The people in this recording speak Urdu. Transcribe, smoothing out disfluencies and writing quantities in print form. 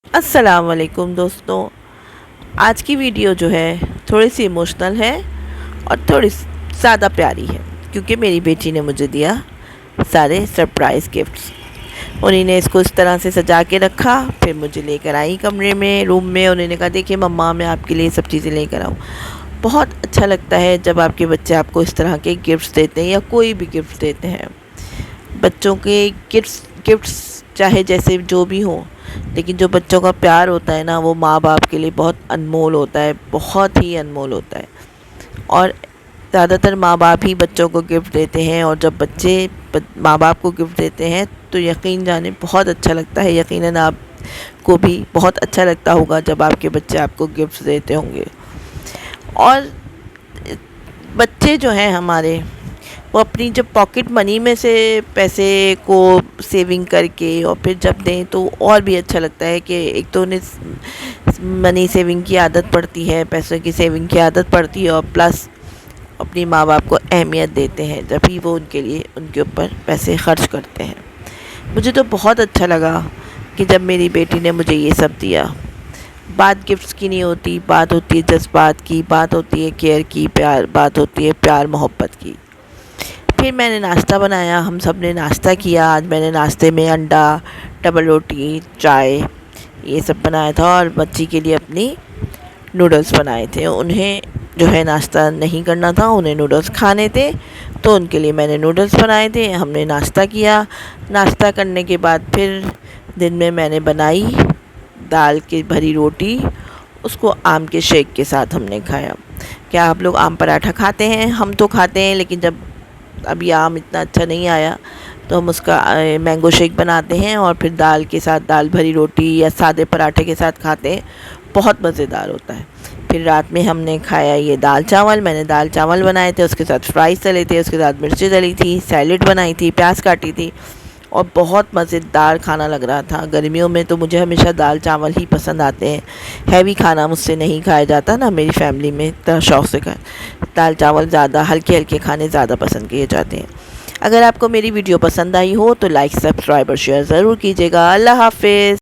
السلام علیکم دوستوں، آج کی ویڈیو جو ہے تھوڑی سی ایموشنل ہے اور تھوڑی زیادہ پیاری ہے، کیونکہ میری بیٹی نے مجھے دیا سارے سرپرائز گفٹس۔ انہیں نے اس کو اس طرح سے سجا کے رکھا، پھر مجھے لے کر آئی کمرے میں، روم میں۔ انہوں نے کہا دیکھیں مما میں آپ کے لیے سب چیزیں لے کر آؤں۔ بہت اچھا لگتا ہے جب آپ کے بچے آپ کو اس طرح کے گفٹس دیتے ہیں یا کوئی بھی گفٹ دیتے ہیں۔ بچوں کے گفٹس چاہے جیسے جو بھی ہوں، لیکن جو بچوں کا پیار ہوتا ہے نا، وہ ماں باپ کے لیے بہت انمول ہوتا ہے، بہت ہی انمول ہوتا ہے۔ اور زیادہ تر ماں باپ ہی بچوں کو گفٹ دیتے ہیں، اور جب بچے ماں باپ کو گفٹ دیتے ہیں تو یقین جانے بہت اچھا لگتا ہے۔ یقیناً آپ کو بھی بہت اچھا لگتا ہوگا جب آپ کے بچے آپ کو گفٹ دیتے ہوں گے۔ اور بچے جو ہیں ہمارے، وہ اپنی جب پاکٹ منی میں سے پیسے کو سیونگ کر کے اور پھر جب دیں تو اور بھی اچھا لگتا ہے کہ ایک تو انہیں منی سیونگ کی عادت پڑتی ہے، پیسوں کی سیونگ کی عادت پڑتی ہے، اور پلس اپنی ماں باپ کو اہمیت دیتے ہیں جب ہی وہ ان کے لیے ان کے اوپر پیسے خرچ کرتے ہیں۔ مجھے تو بہت اچھا لگا کہ جب میری بیٹی نے مجھے یہ سب دیا۔ بات گفٹس کی نہیں ہوتی، بات ہوتی ہے جذبات کی، بات ہوتی ہے کیئر کی، بات ہوتی ہے پیار محبت کی۔ پھر میں نے ناشتہ بنایا، ہم سب نے ناشتہ کیا۔ آج میں نے ناشتے میں انڈا، ڈبل روٹی، چائے یہ سب بنایا تھا، اور بچی کے لیے اپنی نوڈلز بنائے تھے۔ انہیں جو ہے ناشتہ نہیں کرنا تھا، انہیں نوڈلز کھانے تھے، تو ان کے لیے میں نے نوڈلز بنائے تھے۔ ہم نے ناشتہ کیا۔ ناشتہ کرنے کے بعد پھر دن میں نے بنائی دال کی بھری روٹی، اس کو آم کے شیک کے ساتھ ہم نے کھایا۔ کیا آپ لوگ آم پراٹھا کھاتے ہیں؟ ہم تو کھاتے ہیں، لیکن جب ابھی آم اتنا اچھا نہیں آیا تو ہم اس کا مینگو شیک بناتے ہیں، اور پھر دال کے ساتھ دال بھری روٹی یا سادے پراٹھے کے ساتھ کھاتے ہیں، بہت مزیدار ہوتا ہے۔ پھر رات میں ہم نے کھایا یہ دال چاول۔ میں نے دال چاول بنائے تھے، اس کے ساتھ فرائز تلے تھے، اس کے ساتھ مرچیں تلی تھی، سیلڈ بنائی تھی، پیاز کاٹی تھی، اور بہت مزیدار کھانا لگ رہا تھا۔ گرمیوں میں تو مجھے ہمیشہ دال چاول ہی پسند آتے ہیں، ہیوی کھانا مجھ سے نہیں کھایا جاتا نا، میری فیملی میں اتنا شوق سے دال چاول زیادہ ہلکے ہلکے کھانے زیادہ پسند کیے جاتے ہیں۔ اگر آپ کو میری ویڈیو پسند آئی ہو تو لائک، سبسکرائب اور شیئر ضرور کیجیے گا۔ اللہ حافظ۔